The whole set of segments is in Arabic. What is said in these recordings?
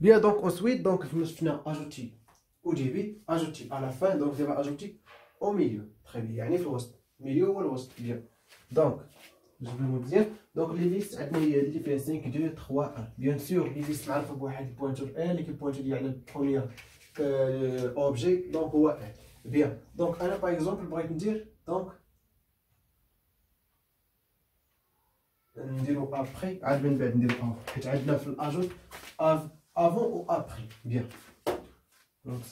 Bien, donc ensuite, donc je me suis ajouté au début, ajouté à la fin, donc je vais ajouter au milieu. Très bien, يعني في الوسط، milieu ou الوسط. Bien. Donc, je vais vous dire, donc les listes عندنا هي اللي فيها 5 2 3 1. Bien sûr, les listes معروفة بواحد البوينتور ان اللي كيبوينتو لي على البروميير اوبجي، دونك هو ان. Bien. Donc انا باغ اكزومبل بغيت ندير دونك نديرو ابخي، عاد من بعد نديرو افون، حيت عندنا في الاجوت افون و ابخي. بيان. دونك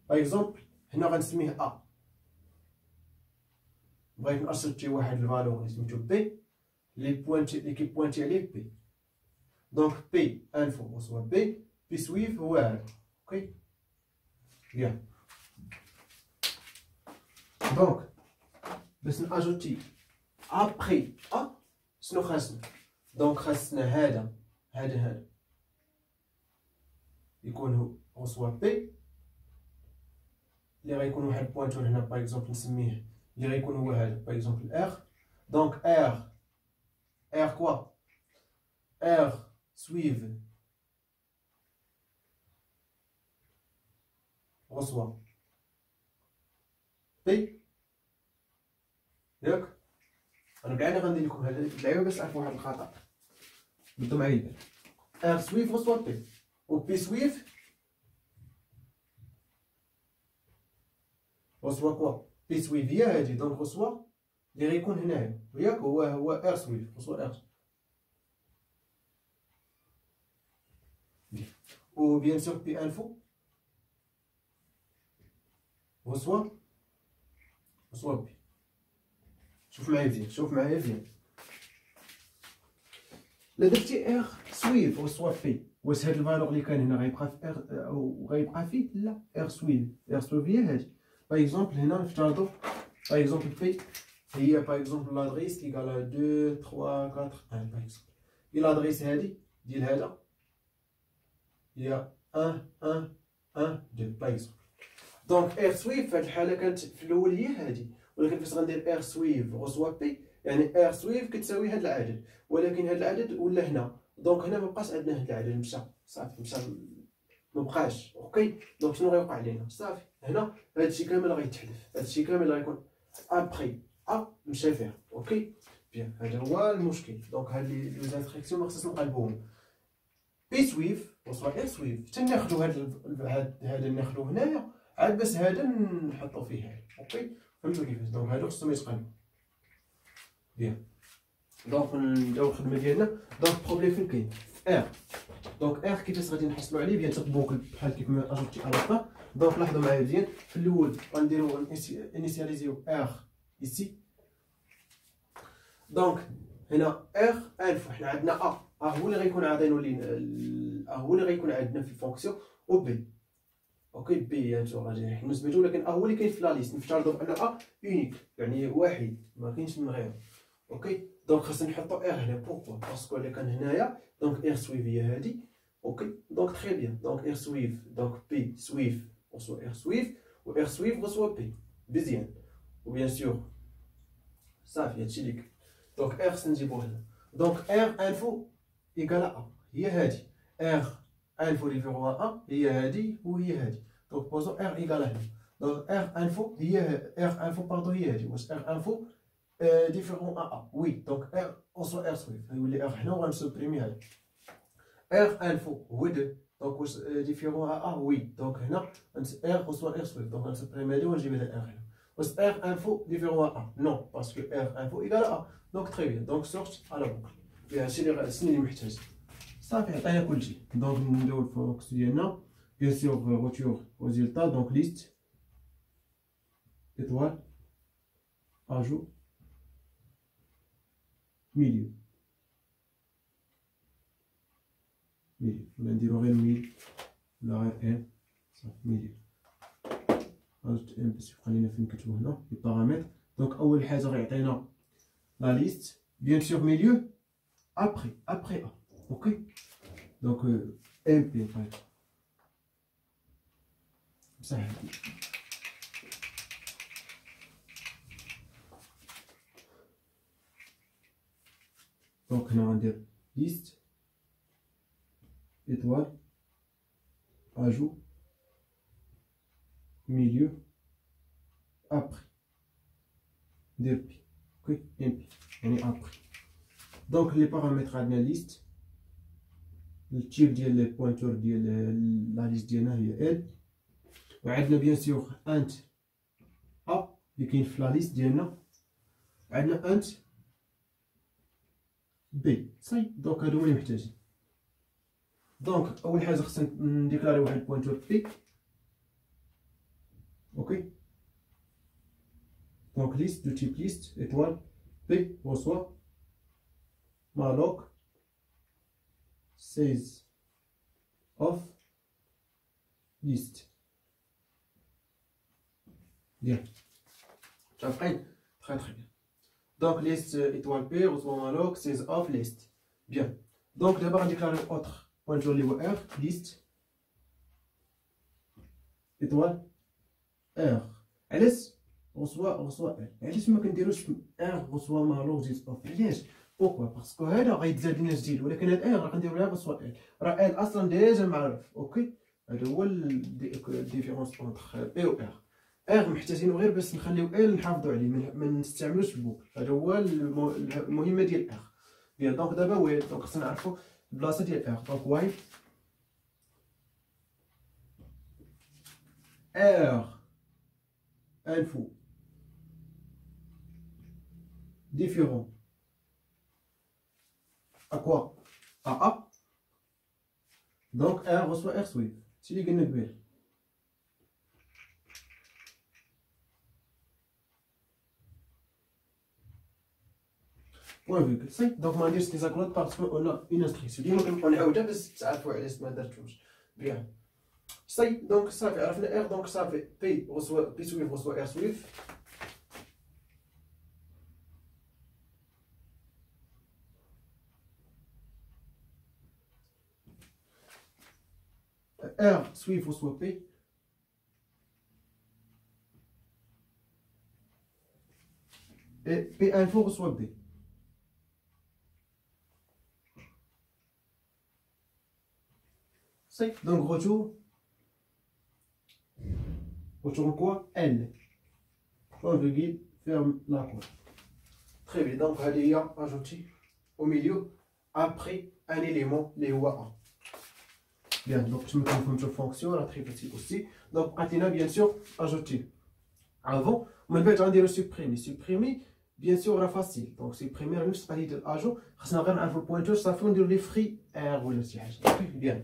باغ اكزومبل هنا غنسميه ا، بغيت ناسوتي واحد الفالور اللي سميتو بي اللي كيبوينتي عليه بي. دونك بي انفو هو بي، بي سويف هو هذا. اوكي. بيان. دونك باش ناجوتي ابخي ا شنو خاصنا؟ دونك خاصنا هذا يكون هو سوا بي اللي غيكون واحد البوينتور هنا باغ اكزومبل نسميه اللي غيكون هو هذا باغ اكزومبل ار. دونك ار كوا ار سويف reçoit بي. ياك انا كاع غندير لكم هاد اللعيبه باش تعرفوا واحد الخطا. بدو معايا البال. ار سويف reçoit بي و بي سويف reçoit كوا. بي سويف هي هادي، دونك reçoit اللي غيكون هنايا ياك هو ار سويف reçoit ار. و بيان سور بي انفو reçoit بي. شوف معايا مزيان. لا درتي ار سويف reçoit بي، واش هاد الفالور اللي كان هنا غيبقى في ار او غيبقى فيه؟ لا، ار سويف هي هادي. باغ اكزومبل هنا نفترضوا باغ اكزومبل بي هي باغ اكزومبل لادريس ايكال 2 3 4 1 باغ اكزومبل. هي لادريس هادي ديال هذا هي 1 1 1 2 باغ اكزومبل. دونك ار سويف في هاد الحاله كانت في الاول هي هادي، ولكن فاش غندير ار سويف reçoit بي يعني ار سويف كتساوي هاد العدد، ولكن هاد العدد ولا هنا. دونك هنا مبقاش عندنا هاد العدد، مشى صافي مشى مبقاش. اوكي. دونك شنو غيوقع لينا؟ صافي هنا هادشي كامل غيتحذف، هادشي كامل غيكون ابخي مشى فيها. اوكي. بيان. هذا هو المشكل. دونك هاد لي زانستركسيون ما خصناش نقلبوهم. بي سويف reçoit ار سويف حتى ناخدو هذا ناخدو هنايا عاد باش هذا نحطو فيه هذا. اوكي. فهمتوا كيفاش؟ دونك هادو خصهم يتقلبو. بيان. دونك نبداو الخدمه ديالنا. دونك البروبليم فين كاين؟ في ار. دونك ار كيفاش غادي نحصلوا عليه؟ بيان تطبقوا بحال كيف ما اجوتي على الطا. دونك لاحظوا معايا مزيان، في الاول غنديروا انيسياليزيو ار ايسي. دونك هنا ار انفو حنا عندنا هو اللي غيكون عاطينو لينا، هو اللي غيكون عندنا في الفونكسيون، و بي. اوكي. بي هانتو غادي حنا سميتو، ولكن هو اللي كاين في لا ليست. نفترضوا بان اونيك يعني واحد ما كاينش من غيره. اوكي. دونك خاصنا نحطو ار هنا. بوركوا؟ باسكو اللي كان هنايا دونك ار سويف هي هادي. اوكي. دونك تري بيان. دونك ار سويف دونك بي سويف reçoit ار سويف و ار سويف reçoit بي. مزيان. و بيان سور صافي هادشي اللي كاين. دونك ار خصنا نجيبوه هنا. دونك ار انفو ايكال ا هي هادي. ار انفو ريفيرو ا هي هادي وهي هادي. دونك بوزو ار ايكال هنا. دونك ار انفو هي ار انفو باردون هي هادي. واش ار انفو ديفيرون ا وي. دونك ار reçoit ار سويف غيولي ار هنا وغنسوبريمي هذا. ار انفو هو 2. دونك واش ديفيرون ا وي. دونك هنا ار reçoit ار سويف دونك غنسوبريمي هادي ونجيب هذا ار هنا. واش ار انفو ديفيرون ا نو باسكو ار انفو ايكال ا. دونك تري بيان. دونك سورت على بوكل. هادشي اللي محتاج. صافي عطينا كلشي. دونك نبداو الفوكس ديالنا. بيان سور روتور ريزولتا. دونك ليست étoile ajout milieu. ولا نديرو غير ميل ولا غير ان صافي ميليو. اجوت ان باش يبقى لينا فين نكتبو هنا لي بارامتر. دونك اول حاجه غيعطينا لا ليست بيان سور ميليو ابري ا. اوكي. دونك ام بي طيب بصح دونك هنا غندير ليست étoile, ajout, milieu, après. Dire pi. Ok, pi. On est après. Donc les paramètres à la liste. Le type de pointeur de la liste ديالنا هي L. وعندنا bien sûr int A اللي كاين في la liste ديالنا. عندنا int B. صاي دونك هادو هما اللي محتاجين. دونك اول حاجه خصنا نديكلاري واحد البوينتور بي. اوكي دونك liste de type liste étoile P reçoit malloc says of list. Bien. Après, très très bien. Donc liste étoile P reçoit malloc says of list. Bien. Donc d'abord on déclare autre pointeur اللي هو R list étoile R. علاش reçoit R؟ علاش ما كنديروش R reçoit malloc says of؟ علاش؟ بوكوا باسكو هذا غيتزاد لنا جديد، ولكن هاد ار راه كنديرو لها reçoit R. راه ال اصلا ديجا معروف. اوكي هذا هو الديفيرونس اونتر بي و ار. ار محتاجينو غير باش نخليو ال نحافظو عليه، ما نستعملوش البوك. هذا هو المهمه ديال ار. بيان دونك دابا ويل دونك خصنا نعرفو البلاصه ديال ار. دونك واي ار info différent à quoi? À A. Donc R reçoit R sweep. C'est les gains de point virgule. صي دونك ما نديرش لي زاكولات باسكو اون اون انستركسيون ديما كنبقاو نعاودها باش تعرفوا علاش ما درتوش. بيان صي دونك صافي عرفنا ار. دونك صافي بي reçoit بي سويف reçoit ار سويف. R sweep reçoit P. Et P info reçoit B. C'est donc retour en quoi? L. Point virgule, ferme la quoi. Très bien, donc il y a ajouté au milieu après un élément, les OA. Bien, donc je me confirme sur fonction, la très petit aussi. Donc, maintenant, bien sûr, ajouter. Avant, on va dire supprimer. Supprimer, bien sûr, c'est facile. Donc, supprimer, c'est pas l'ajout. On va dire le pointeur, ça fait on dit les free R ou le siège. Bien.